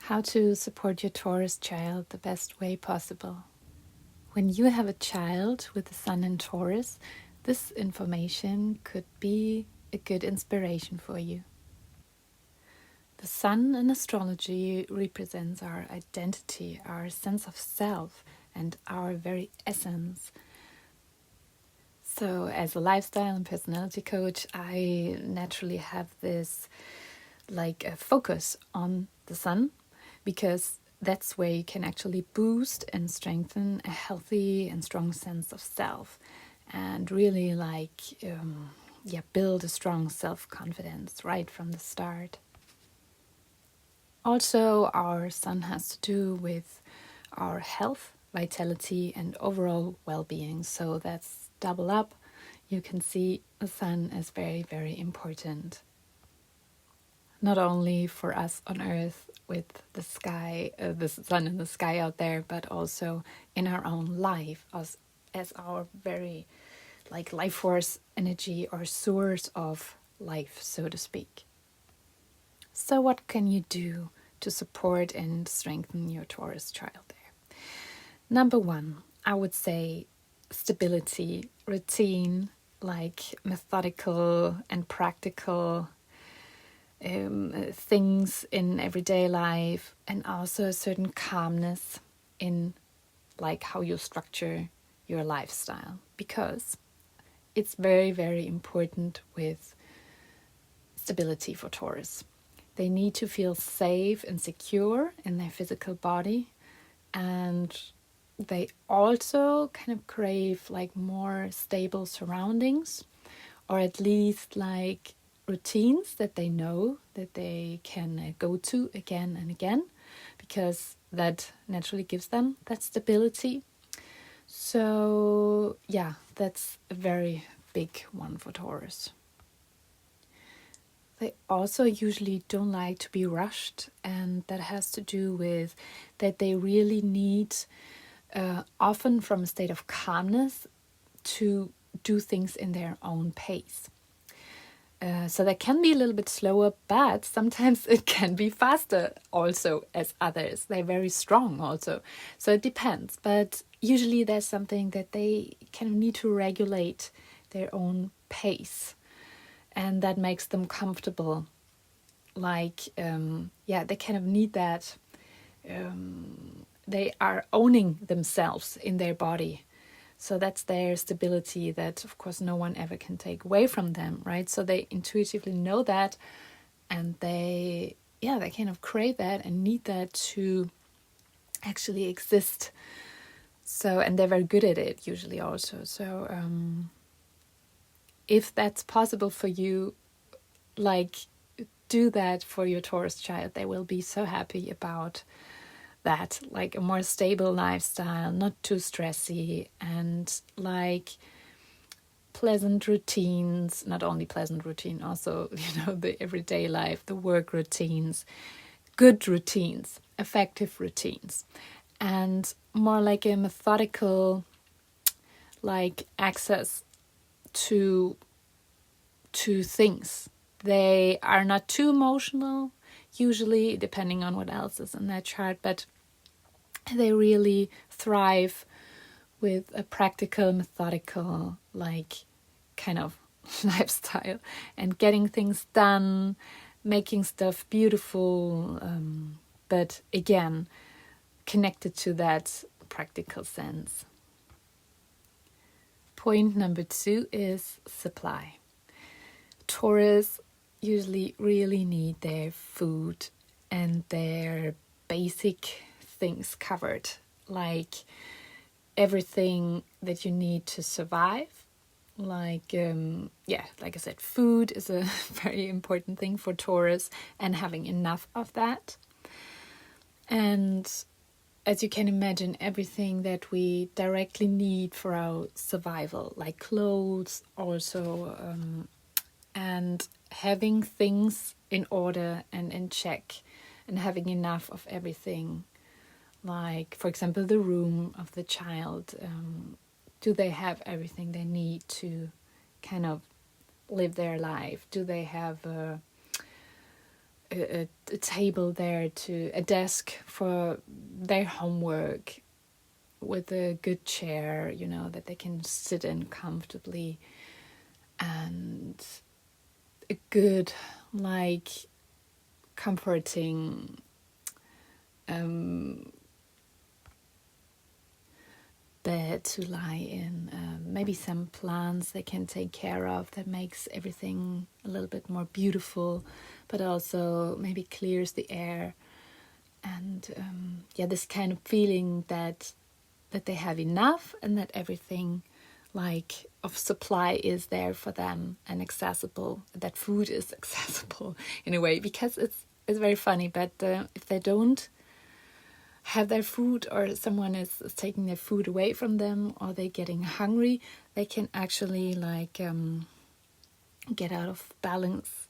How to support your Taurus child the best way possible. When you have a child with the sun in Taurus, this information could be a good inspiration for you. The sun in astrology represents our identity, our sense of self, and our very essence. So, as a lifestyle and personality coach, I naturally have this like a focus on the sun, because that's where you can actually boost and strengthen a healthy and strong sense of self, and really build a strong self-confidence right from the start. Also, our sun has to do with our health, vitality, and overall well-being. So that's double up. You can see the sun is very, very important. Not only for us on Earth with the sky, the sun in the sky out there, but also in our own life as our very life force energy or source of life, so to speak. So what can you do to support and strengthen your Taurus child there? Number one, I would say stability, routine, methodical and practical things in everyday life, and also a certain calmness in how you structure your lifestyle, because it's very, very important with stability for Taurus. They need to feel safe and secure in their physical body, and they also kind of crave more stable surroundings, or at least routines that they know that they can go to again and again, because that naturally gives them that stability. So yeah, that's a very big one for Taurus. They also usually don't like to be rushed, and that has to do with that they really need, often from a state of calmness, to do things in their own pace. So that can be a little bit slower, but sometimes it can be faster also as others. They're very strong also. So it depends. But usually there's something that they kind of need to regulate their own pace. And that makes them comfortable. They kind of need that. They are owning themselves in their body. So that's their stability that, of course, no one ever can take away from them, right? So they intuitively know that, and they kind of crave that and need that to actually exist. So, and they're very good at it usually also. So if that's possible for you, do that for your Taurus child. They will be so happy about that, a more stable lifestyle, not too stressy, and pleasant routines. Not only pleasant routine, also the everyday life, the work routines, good routines, effective routines, and more a methodical access to things. They are not too emotional, usually, depending on what else is in their chart, but they really thrive with a practical, methodical, kind of lifestyle, and getting things done, making stuff beautiful, but again, connected to that practical sense. Point number 2 is supply. Taurus usually really need their food and their basic things covered, everything that you need to survive. Like I said, food is a very important thing for Taurus, and having enough of that. And as you can imagine, everything that we directly need for our survival, like clothes also, and having things in order and in check, and having enough of everything. For example, the room of the child. Do they have everything they need to kind of live their life? Do they have a table there, to a desk for their homework, with a good chair, that they can sit in comfortably, and a good, like, comforting bed to lie in, maybe some plants they can take care of that makes everything a little bit more beautiful, but also maybe clears the air, and this kind of feeling that they have enough, and that everything, like, of supply is there for them and accessible, that food is accessible in a way, because it's very funny, but if they don't have their food, or someone is taking their food away from them, or they're getting hungry, they can actually, like, get out of balance,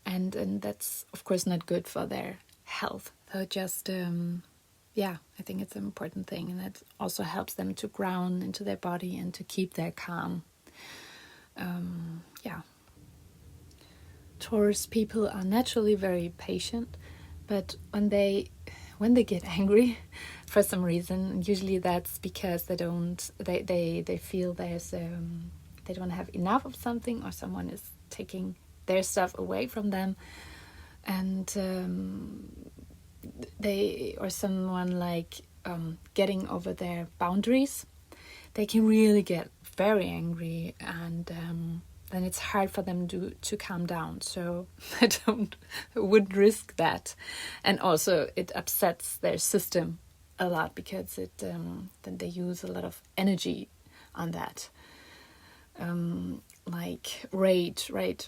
and that's of course not good for their health. So just I think it's an important thing, and that also helps them to ground into their body and to keep their calm. Taurus people are naturally very patient, but when they get angry for some reason, usually that's because they feel there's they don't have enough of something, or someone is taking their stuff away from them, and or someone, like, getting over their boundaries, they can really get very angry, and then it's hard for them to calm down. So I wouldn't risk that, and also it upsets their system a lot, because then they use a lot of energy on that, like rage, right?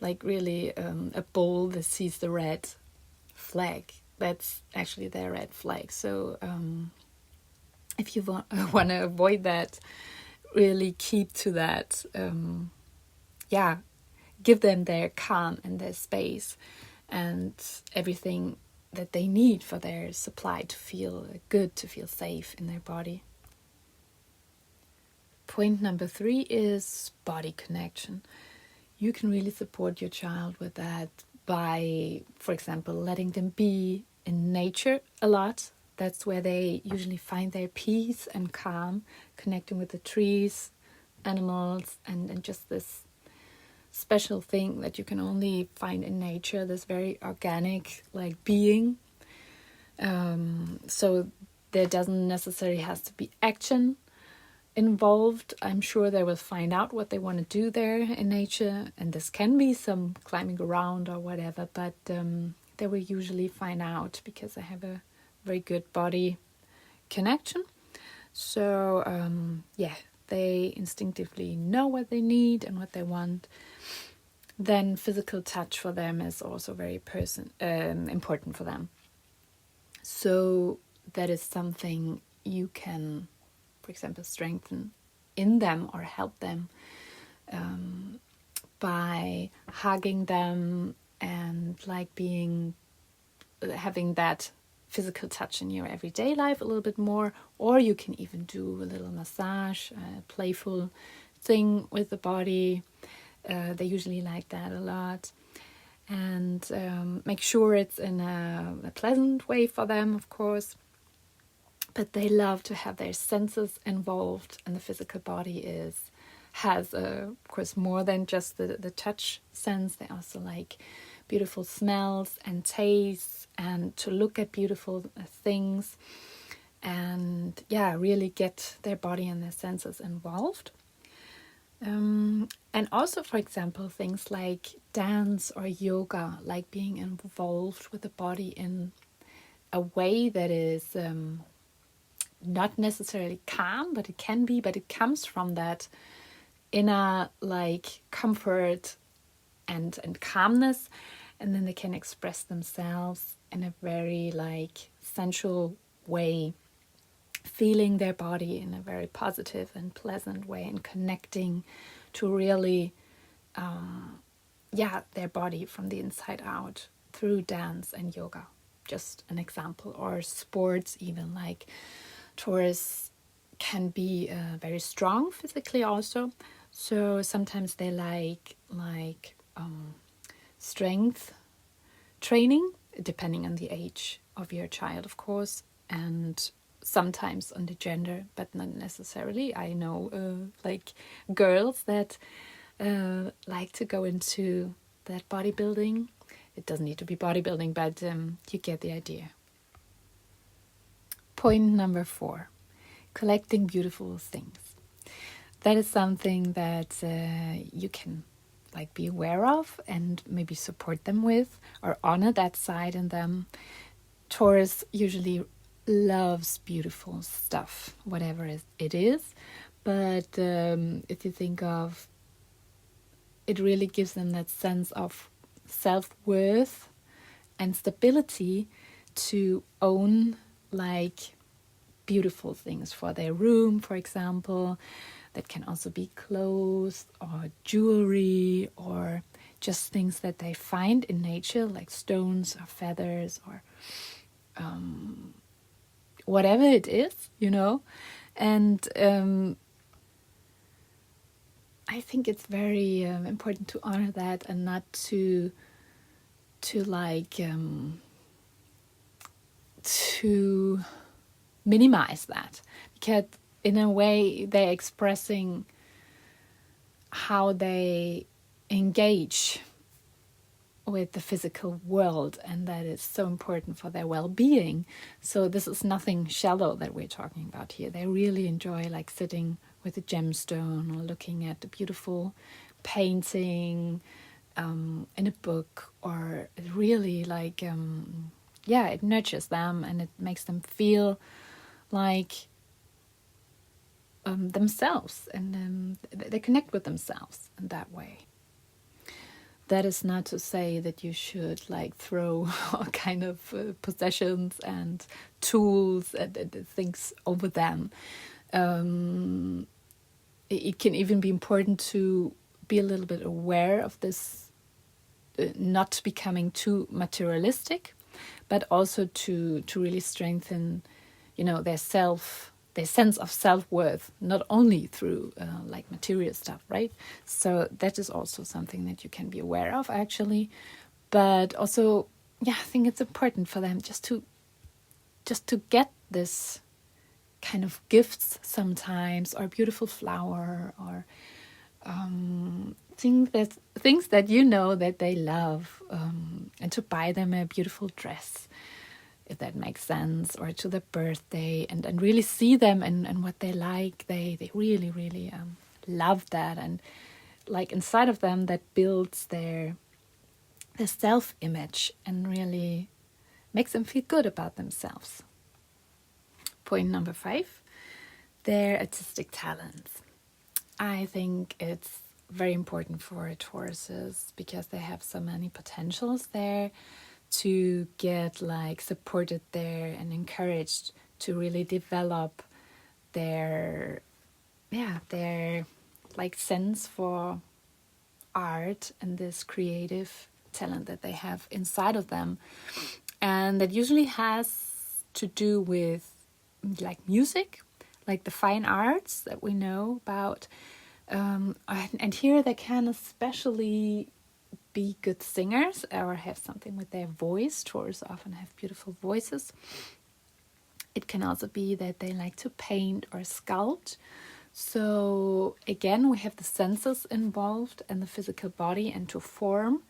Like, really, a bull that sees the red flag, that's actually their red flag. So if you want to avoid that, really keep to that. Give them their calm and their space and everything that they need for their supply to feel good, to feel safe in their body. Point number 3 is body connection. You can really support your child with that by, for example, letting them be in nature a lot. That's where they usually find their peace and calm, connecting with the trees, animals, and just this special thing that you can only find in nature, this very organic, like, being. So there doesn't necessarily has to be action involved. I'm sure they will find out what they want to do there in nature, and this can be some climbing around or whatever, but they will usually find out, because I have a very good body connection. So they instinctively know what they need and what they want. Then physical touch for them is also very important for them. So that is something you can, for example, strengthen in them or help them by hugging them and, like, having that physical touch in your everyday life a little bit more. Or you can even do a little massage, a playful thing with the body. They usually like that a lot. And make sure it's in a pleasant way for them, of course. But they love to have their senses involved, and the physical body has of course, more than just the touch sense. They also like beautiful smells and tastes, and to look at beautiful things, and really get their body and their senses involved. And also, for example, things like dance or yoga, like being involved with the body in a way that is not necessarily calm, but it can be, but it comes from that inner, like, comfort and calmness, and then they can express themselves in a very, like, sensual way, feeling their body in a very positive and pleasant way, and connecting to really their body from the inside out through dance and yoga. Just an example. Or sports, even, like Taurus can be very strong physically also, so sometimes they like strength training, depending on the age of your child, of course, and sometimes on the gender, but not necessarily. I know like girls that like to go into that bodybuilding. It doesn't need to be bodybuilding, but you get the idea. Point number 4, collecting beautiful things. That is something that you can like be aware of and maybe support them with, or honor that side in them. Taurus usually loves beautiful stuff, whatever it is. But if you think of it, really gives them that sense of self-worth and stability to own like beautiful things for their room, for example. That can also be clothes or jewelry or just things that they find in nature, like stones or feathers or whatever it is, you know. And I think it's very important to honor that and not to like to minimize that, because in a way they're expressing how they engage with the physical world, and that is so important for their well-being. So this is nothing shallow that we're talking about here. They really enjoy like sitting with a gemstone or looking at a beautiful painting in a book, or really like it nurtures them and it makes them feel like themselves, and they connect with themselves in that way. That is not to say that you should like throw all kind of possessions and tools and things over them. It can even be important to be a little bit aware of this, not becoming too materialistic, but also to really strengthen, their sense of self-worth, not only through like material stuff, right? So that is also something that you can be aware of, actually. But also, I think it's important for them just to get this kind of gifts sometimes, or a beautiful flower, or things that that they love, and to buy them a beautiful dress, if that makes sense, or to their birthday, and really see them and what they like. They really, really love that, and like inside of them that builds their self-image and really makes them feel good about themselves. Point number 5, their artistic talents. I think it's very important for Tauruses because they have so many potentials there, to get like supported there and encouraged to really develop their like sense for art and this creative talent that they have inside of them. And that usually has to do with like music, like the fine arts that we know about. And here they can especially be good singers or have something with their voice. Taurus often have beautiful voices. It can also be that they like to paint or sculpt. So again, we have the senses involved and the physical body, and to form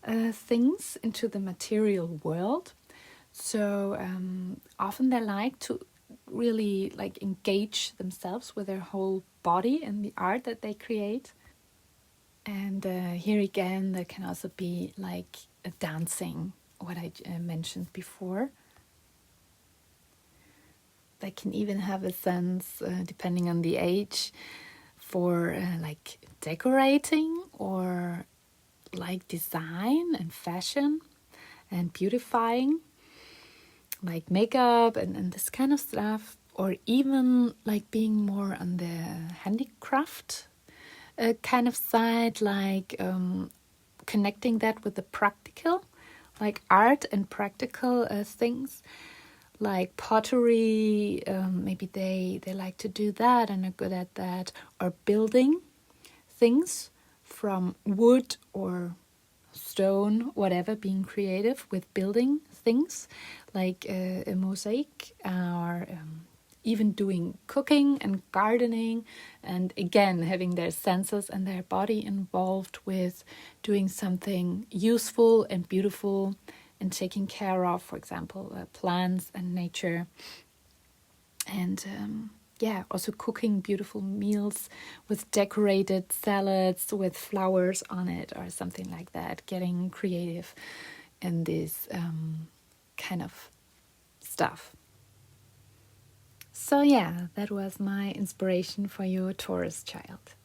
things into the material world. So often they like to really like engage themselves with their whole body and the art that they create. And here again, there can also be like a dancing, what I mentioned before. They can even have a sense, depending on the age, for like decorating or like design and fashion and beautifying, like makeup and this kind of stuff, or even like being more on the handicraft kind of side, like connecting that with the practical, like art and practical things, like pottery. Maybe they like to do that and are good at that, or building things from wood or stone, whatever, being creative with building things like a mosaic, or even doing cooking and gardening, and again having their senses and their body involved with doing something useful and beautiful and taking care of, for example, plants and nature. And also cooking beautiful meals with decorated salads with flowers on it or something like that. Getting creative in this kind of stuff. So yeah, that was my inspiration for your Taurus child.